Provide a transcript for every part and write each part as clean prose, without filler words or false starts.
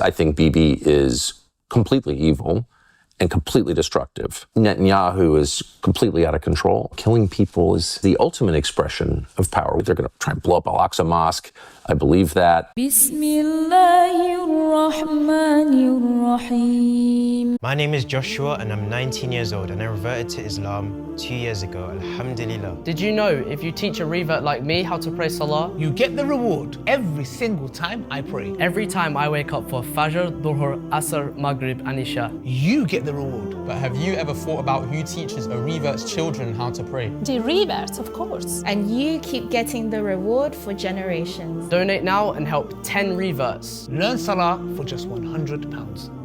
I think Bibi is completely evil and completely destructive. Netanyahu is completely out of control. Killing people is the ultimate expression of power. They're going to try and blow up Al-Aqsa Mosque. I believe that. My name is Joshua and I'm 19 years old and I reverted to Islam 2 years ago, alhamdulillah. Did you know if you teach a revert like me how to pray Salah, you get the reward every single time I pray? Every time I wake up for Fajr, Dhuhr, Asr, Maghrib and Isha, you get the reward. But have you ever thought about who teaches a revert's children how to pray? The reverts, of course. And you keep getting the reward for generations. Donate now and help 10 reverts. Learn Salah for just £100.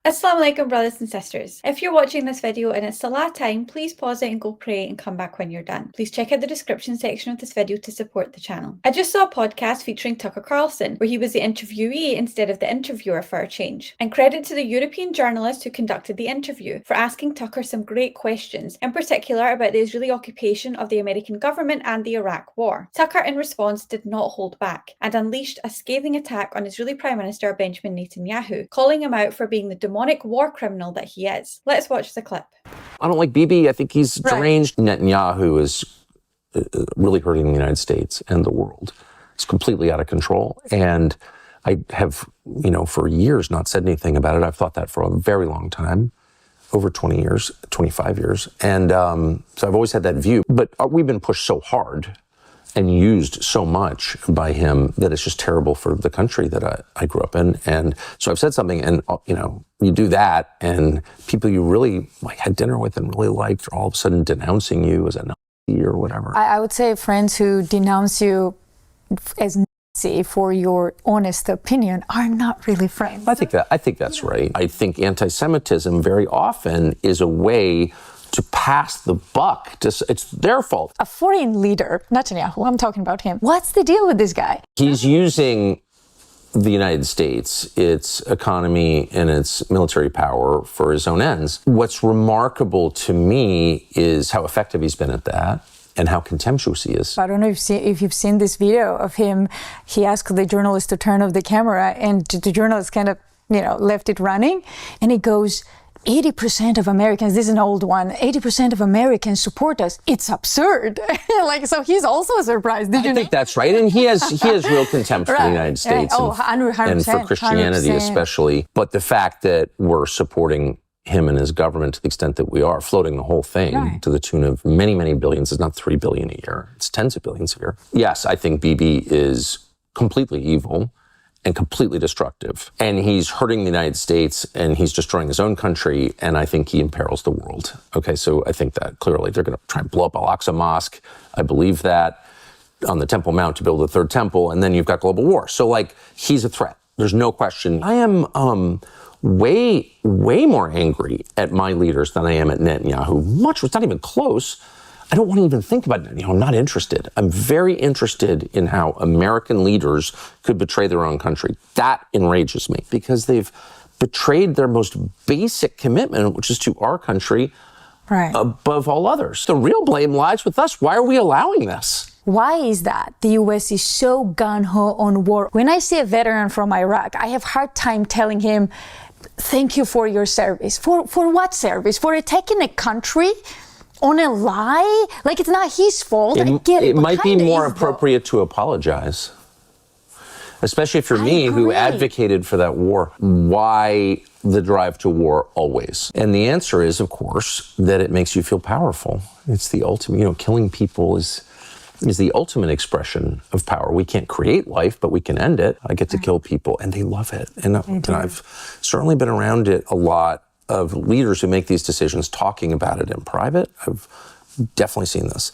Assalamu alaikum, brothers and sisters. If you're watching this video and it's Salah time, please pause it and go pray and come back when you're done. Please check out the description section of this video to support the channel. I just saw a podcast featuring Tucker Carlson, where he was the interviewee instead of the interviewer for a change. And credit to the European journalist who conducted the interview for asking Tucker some great questions, in particular about the Israeli occupation of the American government and the Iraq war. Tucker, in response, did not hold back and unleashed a scathing attack on Israeli Prime Minister Benjamin Netanyahu, calling him out for being the demonic war criminal that he is. Let's watch the clip. I don't like Bibi. I think he's deranged. Netanyahu is really hurting the United States and the world. It's completely out of control. And I have, for years not said anything about it. I've thought that for a very long time, over 20 years, 25 years. And so I've always had that view. But we've been pushed so hard and used so much by him that it's just terrible for the country that I grew up in. And so I've said something, and you do that, and people you really had dinner with and really liked are all of a sudden denouncing you as a Nazi or whatever. I would say friends who denounce you as Nazi for your honest opinion are not really friends. I think that's right. I think anti-Semitism very often is a way to pass the buck. It's their fault. A foreign leader, Netanyahu, I'm talking about him. What's the deal with this guy? He's using the United States, its economy and its military power for his own ends. What's remarkable to me is how effective he's been at that and how contemptuous he is. I don't know if you've seen this video of him. He asked the journalist to turn off the camera, and the journalist kind of, left it running, and he goes, 80% of Americans, this is an old one, 80% of Americans support us. It's absurd. So he's also surprised. I think that's right. And he has real contempt for the United States and for Christianity 100%. Especially. But the fact that we're supporting him and his government to the extent that we are, floating the whole thing to the tune of many, many billions, it's not $3 billion a year, it's tens of billions a year. Yes, I think Bibi is completely evil and completely destructive. And he's hurting the United States, and he's destroying his own country, and I think he imperils the world. Okay, so I think that clearly they're going to try and blow up Al-Aqsa Mosque. I believe that, on the Temple Mount to build a third temple, and then you've got global war. So, he's a threat. There's no question. I am way more angry at my leaders than I am at Netanyahu. It's not even close. I don't want to even think about it. I'm not interested. I'm very interested in how American leaders could betray their own country. That enrages me because they've betrayed their most basic commitment, which is to our country above all others. The real blame lies with us. Why are we allowing this? Why is that? The U.S. is so gung-ho on war. When I see a veteran from Iraq, I have a hard time telling him, thank you for your service. For what service? For attacking a country? On a lie? It's not his fault. I get it. It might be more appropriate to apologize. Especially if you're me, who advocated for that war. Why the drive to war always? And the answer is, of course, that it makes you feel powerful. It's the ultimate, killing people is the ultimate expression of power. We can't create life, but we can end it. I get to kill people, and they love it. And I've certainly been around it a lot, of leaders who make these decisions talking about it in private. I've definitely seen this.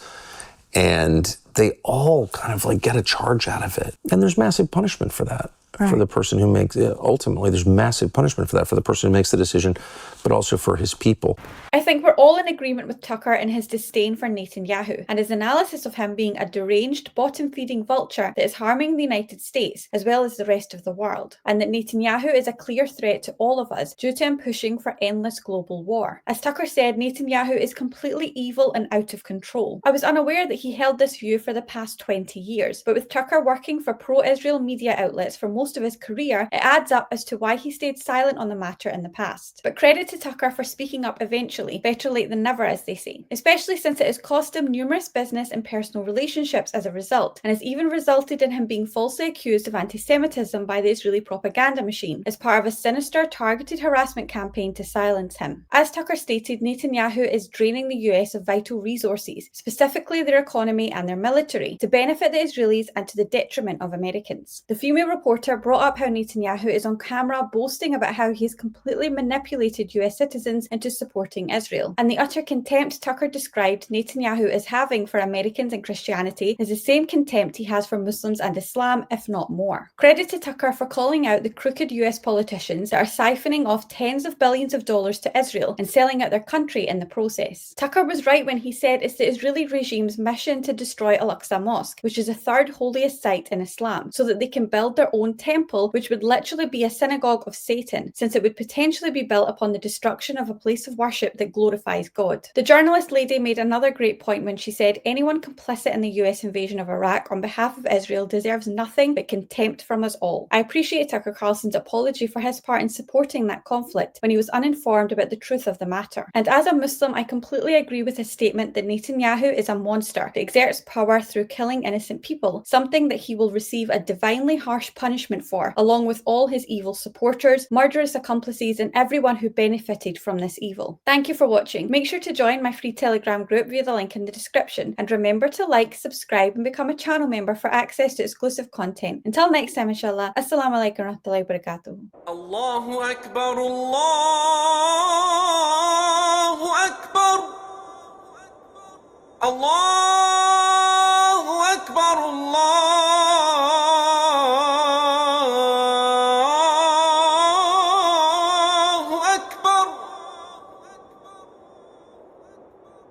And they all kind of get a charge out of it. And there's massive punishment for that. For the person who makes it. Ultimately, there's massive punishment for that, for the person who makes the decision, but also for his people. I think we're all in agreement with Tucker in his disdain for Netanyahu and his analysis of him being a deranged, bottom-feeding vulture that is harming the United States as well as the rest of the world, and that Netanyahu is a clear threat to all of us due to him pushing for endless global war. As Tucker said, Netanyahu is completely evil and out of control. I was unaware that he held this view for the past 20 years, but with Tucker working for pro-Israel media outlets for most most of his career, it adds up as to why he stayed silent on the matter in the past. But credit to Tucker for speaking up eventually, better late than never as they say, especially since it has cost him numerous business and personal relationships as a result, and has even resulted in him being falsely accused of anti-Semitism by the Israeli propaganda machine as part of a sinister targeted harassment campaign to silence him. As Tucker stated, Netanyahu is draining the US of vital resources, specifically their economy and their military, to benefit the Israelis and to the detriment of Americans. The female reporter brought up how Netanyahu is on camera boasting about how he has completely manipulated US citizens into supporting Israel, and the utter contempt Tucker described Netanyahu as having for Americans and Christianity is the same contempt he has for Muslims and Islam, if not more. Credit to Tucker for calling out the crooked US politicians that are siphoning off tens of billions of dollars to Israel and selling out their country in the process. Tucker was right when he said it's the Israeli regime's mission to destroy Al-Aqsa Mosque, which is the third holiest site in Islam, so that they can build their own temple, which would literally be a synagogue of Satan, since it would potentially be built upon the destruction of a place of worship that glorifies God. The journalist lady made another great point when she said anyone complicit in the US invasion of Iraq on behalf of Israel deserves nothing but contempt from us all. I appreciate Tucker Carlson's apology for his part in supporting that conflict when he was uninformed about the truth of the matter. And as a Muslim, I completely agree with his statement that Netanyahu is a monster that exerts power through killing innocent people, something that he will receive a divinely harsh punishment for, along with all his evil supporters, murderous accomplices, and everyone who benefited from this evil. Thank you for watching. Make sure to join my free Telegram group via the link in the description, and remember to like, subscribe, and become a channel member for access to exclusive content. Until next time, inshallah, assalamu alaikum wa rahmatullahi wa barakatuh. Allahu Akbar, Allahu Akbar, Allahu Akbar, Allah.